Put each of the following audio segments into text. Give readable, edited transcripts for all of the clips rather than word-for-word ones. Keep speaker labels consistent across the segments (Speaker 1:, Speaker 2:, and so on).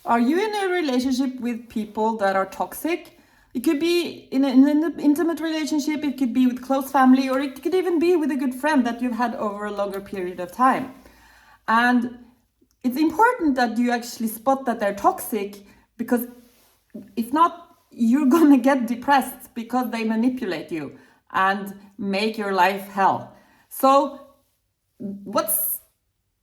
Speaker 1: Are you in a relationship with people that are toxic? It could be in an intimate relationship, it could be with close family, or it could even be with a good friend that you've had over a longer period of time. And it's important that you actually spot that they're toxic, because if not, you're gonna get depressed because they manipulate you and make your life hell. So, what's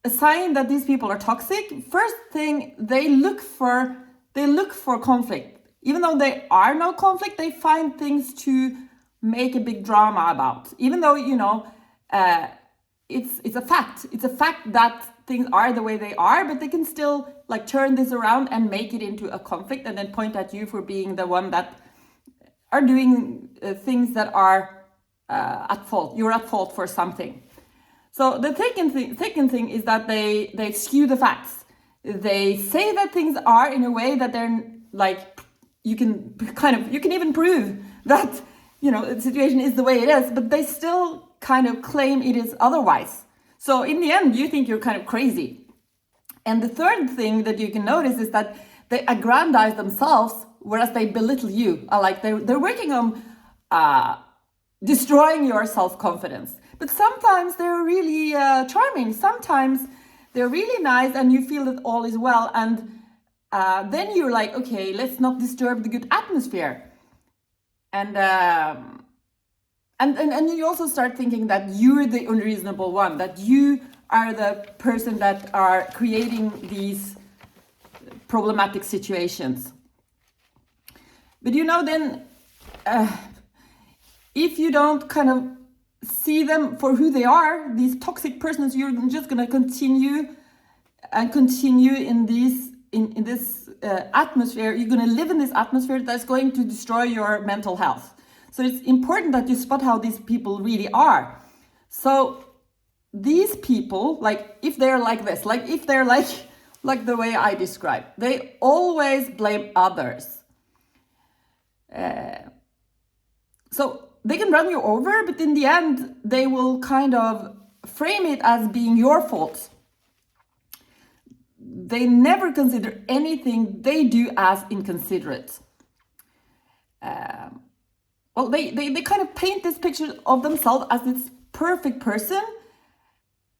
Speaker 1: a sign that these people are toxic? First thing, they look for conflict. Even though there are no conflict, they find things to make a big drama about. Even though it's a fact. It's a fact that things are the way they are, but they can still like turn this around and make it into a conflict, and then point at you for being the one that are doing things that are at fault. You're at fault for something. So the second thing is that they skew the facts. They say that things are in a way that they're like, you can even prove that the situation is the way it is, but they still kind of claim it is otherwise. So in the end, you think you're kind of crazy. And the third thing that you can notice is that they aggrandize themselves, whereas they belittle you. Like they're working on destroying your self-confidence. But sometimes they're really charming. Sometimes they're really nice, and you feel that all is well. And then you're like, okay, let's not disturb the good atmosphere. And you also start thinking that you're the unreasonable one, that you are the person that are creating these problematic situations. But then if you don't kind of see them for who they are, these toxic persons, you're just going to continue in this atmosphere. You're going to live in this atmosphere that's going to destroy your mental health. So it's important that you spot how these people really are. So these people, like if they're like this, like if they're like the way I described, they always blame others. So they can run you over, but in the end, they will kind of frame it as being your fault. They never consider anything they do as inconsiderate. They kind of paint this picture of themselves as this perfect person.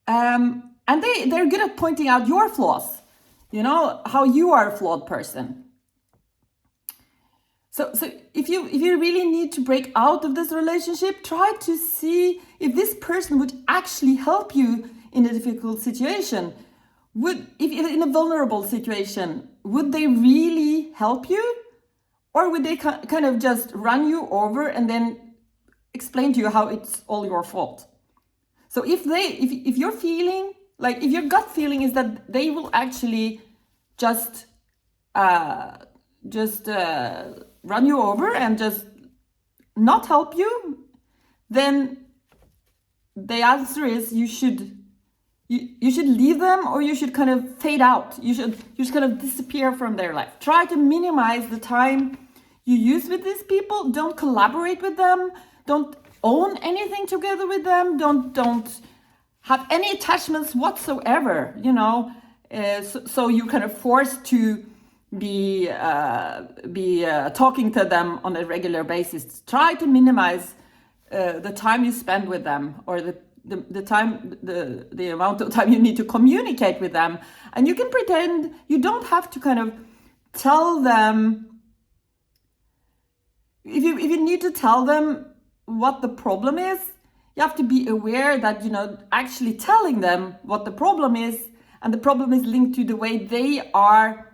Speaker 1: And they're good at pointing out your flaws, how you are a flawed person. So if you really need to break out of this relationship, try to see if this person would actually help you in a difficult situation. If in a vulnerable situation, would they really help you? Or would they kind of just run you over and then explain to you how it's all your fault? So if you're feeling, like if your gut feeling is that they will actually just run you over and just not help you, then the answer is you should leave them, or you should kind of fade out. You should kind of disappear from their life. Try to minimize the time you use with these people. Don't collaborate with them. Don't own anything together with them. Don't have any attachments whatsoever. So you're kind of forced to be talking to them on a regular basis. Try to minimize the time you spend with them, or the amount of time you need to communicate with them. And you can pretend. You don't have to kind of tell them. If you need to tell them what the problem is, you have to be aware that actually telling them what the problem is, and the problem is linked to the way they are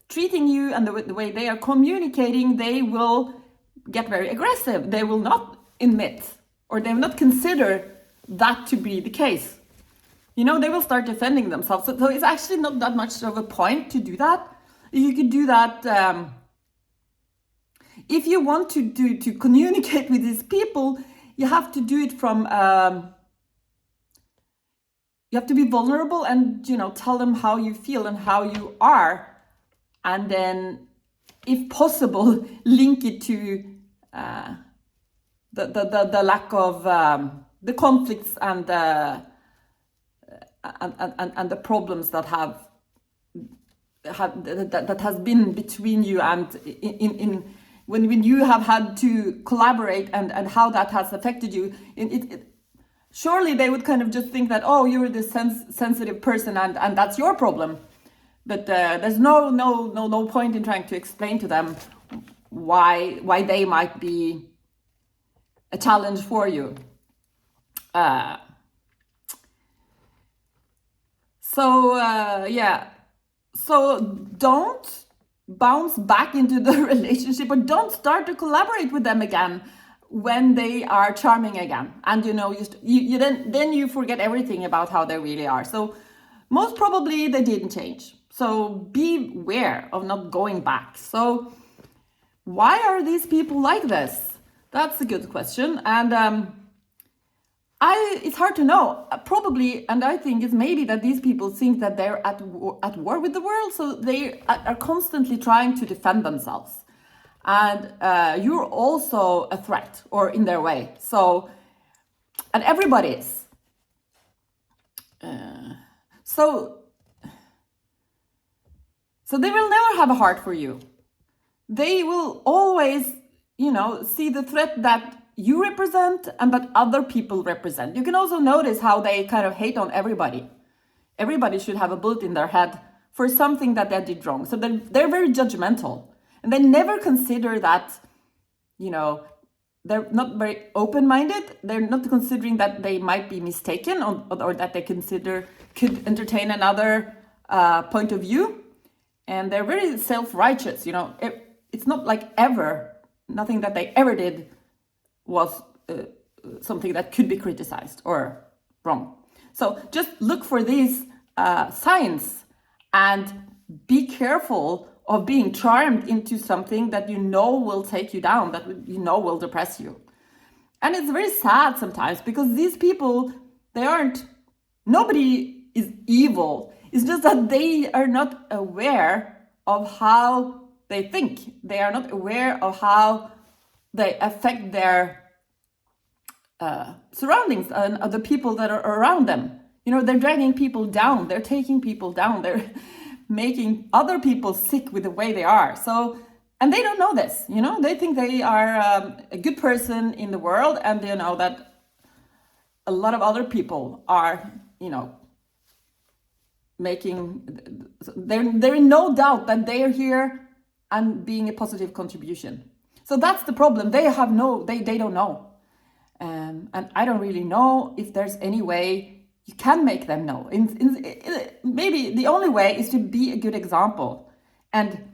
Speaker 1: treating you and the way they are communicating, they will get very aggressive. They will not admit, or they will not consider that to be the case. They will start defending themselves. So it's actually not that much of a point to do that. You could do that if you want to communicate with these people. You have to do it from you have to be vulnerable and tell them how you feel and how you are. And then, if possible, link it to the lack of the conflicts and the problems that have that has been between you, and in when you have had to collaborate, and how that has affected you. Surely they would kind of just think that, oh, you're this sensitive person, and that's your problem. But there's no point in trying to explain to them why they might be a challenge for you. So don't bounce back into the relationship, or don't start to collaborate with them again when they are charming again. And you then you forget everything about how they really are. So most probably they didn't change. So beware of not going back. So why are these people like this? That's a good question. And it's hard to know. Probably, and I think it's maybe that these people think that they're at war with the world, so they are constantly trying to defend themselves. And you're also a threat, or in their way. So, and everybody is. So they will never have a heart for you. They will always, see the threat that you represent and that other people represent. You can also notice how they kind of hate on everybody. Everybody should have a bullet in their head for something that they did wrong. So they're very judgmental. And they never consider that, they're not very open-minded. They're not considering that they might be mistaken, or that they could entertain another point of view. And they're very self-righteous, It's not like nothing that they ever did was something that could be criticized or wrong. So just look for these signs and be careful of being charmed into something that will take you down, that will depress you. And it's very sad sometimes, because these people, nobody is evil. It's just that they are not aware of how they think. They are not aware of how they affect their surroundings and other people that are around them. They're dragging people down. They're taking people down. They're making other people sick with the way they are. So, and they don't know this. They think they are a good person in the world, and they know that a lot of other people are, they're in no doubt that they are here and being a positive contribution. So that's the problem. They don't know. And I don't really know if there's any way you can make them know. Maybe the only way is to be a good example and,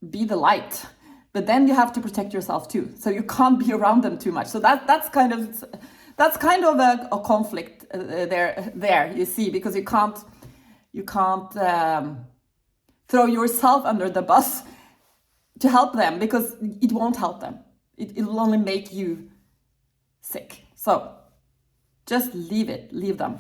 Speaker 1: be the light. But then you have to protect yourself too. So you can't be around them too much. So that's kind of a conflict there, you see, because you can't throw yourself under the bus to help them, because it won't help them. It will only make you sick. So just leave them.